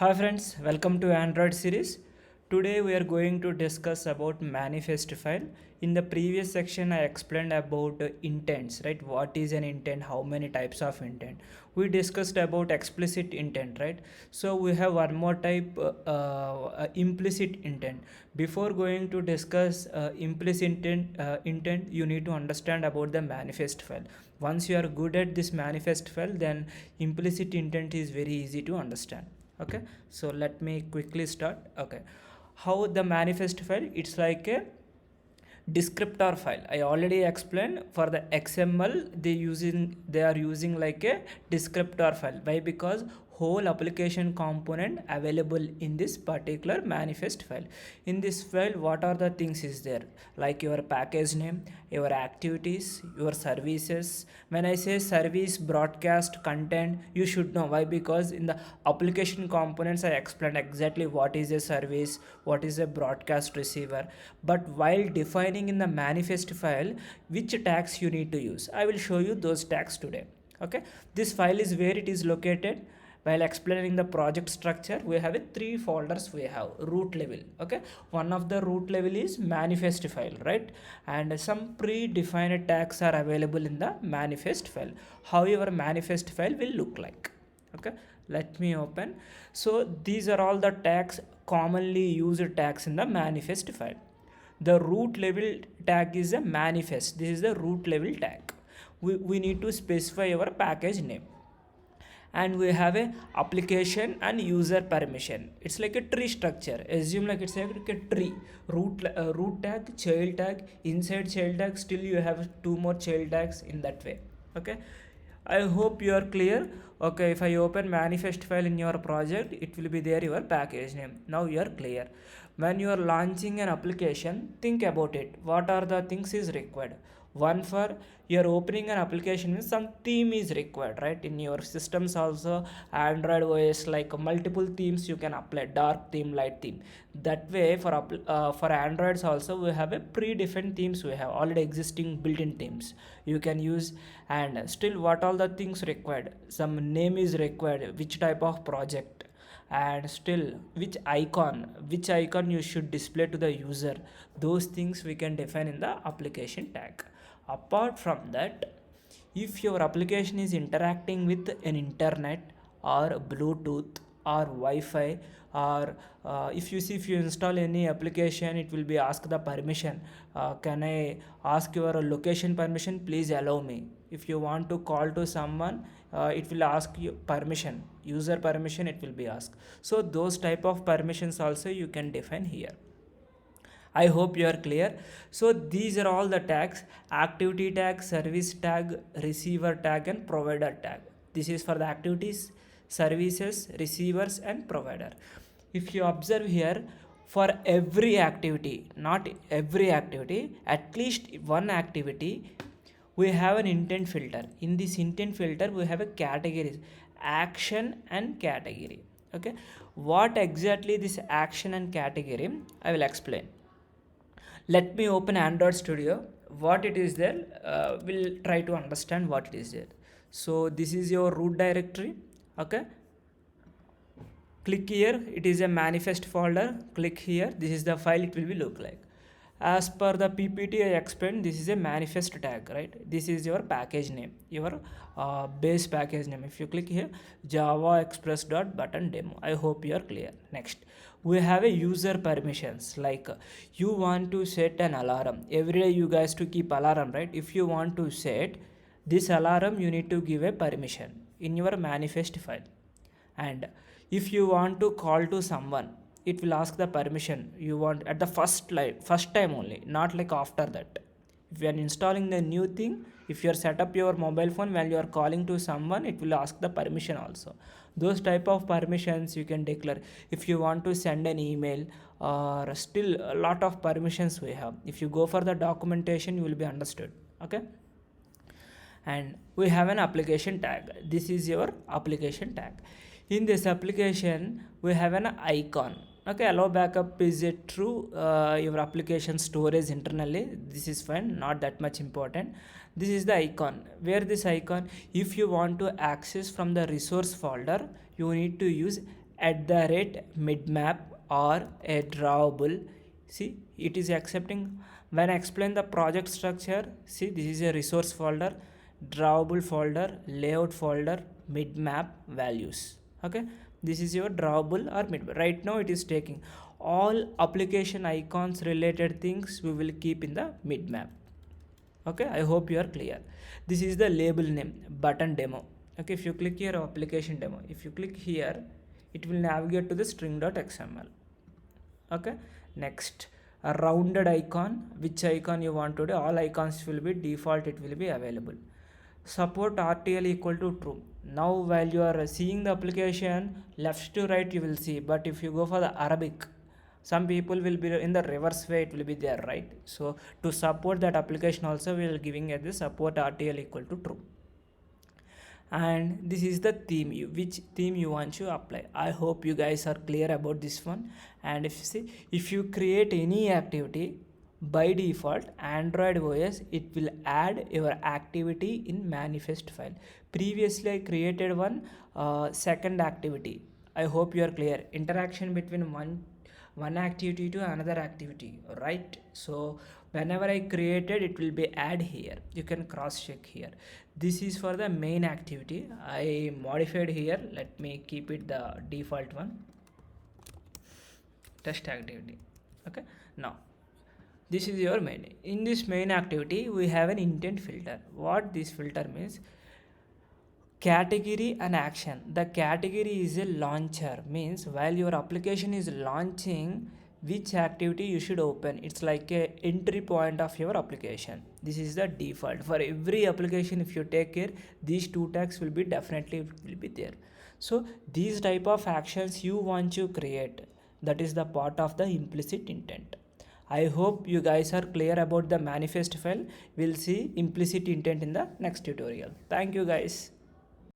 Hi friends, welcome to Android series. Today we are going to discuss about manifest file. In the previous section I explained about intents, right? What is an intent, how many types of intent. We discussed about explicit intent, right? So we have one more type, implicit intent. Before going to discuss implicit intent, you need to understand about the manifest file. Once you are good at this manifest file, then implicit intent is very easy to understand. Okay, so let me quickly start. Okay, how the manifest file, it's like a descriptor file. I already explained. For the XML, they are using like a descriptor file. Why? Because whole application component available in this particular manifest file. In this file, what are the things is there, like your package name, your activities, your services. When I say service, broadcast, content, you should know. Why? Because in the application components I explained exactly what is a service, what is a broadcast receiver. But while defining in the manifest file which tags you need to use, I will show you those tags today. Okay, this file is where it is located. While explaining the project structure, we have a three folders. We have root level. Okay, one of the root level is manifest file, right? And some predefined tags are available in the manifest file. How your manifest file will look like. Okay, let me open. So these are all the tags, commonly used tags in the manifest file. The root level tag is a manifest. This is the root level tag. We need to specify our package name, and we have a application and user permission. It's like a tree structure. Assume like it's like a tree. Root tag, child tag, inside child tag, still you have two more child tags in that way. Okay, I hope you are clear. Okay, if I open manifest file in your project, it will be there your package name. Now you are clear. When you are launching an application, think about it. What are the things is required? One, for you're opening an application means some theme is required, right? In your systems also, Android OS, like multiple themes you can apply, dark theme, light theme. That way for Androids also we have a predefined themes. We have already existing built-in themes you can use. And still, what all the things required? Some name is required, which type of project, and still which icon you should display to the user. Those things we can define in the application tag. Apart from that, if your application is interacting with an internet or Bluetooth or Wi-Fi, or if you install any application, it will be ask the permission. Can I ask your location permission? Please allow me. If you want to call to someone, it will ask you permission, user permission, it will be asked. So those type of permissions also you can define here. I hope you are clear. So these are all the tags: activity tag, service tag, receiver tag, and provider tag. This is for the activities, services, receivers, and provider. If you observe here, for every activity, not every activity, at least one activity, we have an intent filter. In this intent filter, we have a categories, action and category. Okay, what exactly this action and category, I will explain. Let me open Android Studio. What it is there, we'll try to understand what it is there. So this is your root directory. Okay, click here, it is a manifest folder. Click here, this is the file it will be look like. As per the PPT I explained, this is a manifest tag, right? This is your package name, your base package name. If you click here, java express dot button demo. I hope you are clear. Next, we have a user permissions, like you want to set an alarm every day. You guys to keep alarm, right? If you want to set this alarm, you need to give a permission in your manifest file. And if you want to call to someone, it will ask the permission you want at the first time only, not like after that. If you are installing the new thing, if you are set up your mobile phone, while you are calling to someone, it will ask the permission also. Those type of permissions you can declare. If you want to send an email, or still a lot of permissions we have. If you go for the documentation, you will be understood. Okay, and we have an application tag. This is your application tag. In this application, we have an icon. Okay, allow backup is it true, your application storage internally, this is fine, not that much important. This is the icon. Where this icon, if you want to access from the resource folder, you need to use @midmap or a drawable. See, it is accepting. When I explain the project structure, see, this is a resource folder, drawable folder, layout folder, midmap, values. Okay, this is your drawable or midmap. Right now it is taking all application icons related things we will keep in the midmap. Okay, I hope you are clear. This is the label name, button demo. Okay, if you click here, application demo, if you click here, it will navigate to the string.xml. Okay, next, a rounded icon. Which icon you want to do? All icons will be default, it will be available. Support RTL equal to true. Now while you are seeing the application left to right, you will see, but if you go for the Arabic, some people will be in the reverse way, it will be there, right? So to support that application also, we will giving at the support RTL equal to true. And this is the theme, which theme you want to apply. I hope you guys are clear about this one. And if you see, if you create any activity, by default Android OS, it will add your activity in manifest file. Previously I created one second activity. I hope you are clear. Interaction between one activity to another activity, right? So whenever I created, it will be add here, you can cross check here. This is for the main activity. I modified here, let me keep it the default one, test activity. Okay, now this is your main. In this main activity we have an intent filter. What this filter means, category and action. The category is a launcher, means while your application is launching, which activity you should open. It's like a entry point of your application. This is the default for every application. If you take care, these two tags will be definitely will be there. So these type of actions you want to create, that is the part of the implicit intent. I hope you guys are clear about the manifest file. We'll see implicit intent in the next tutorial. Thank you guys.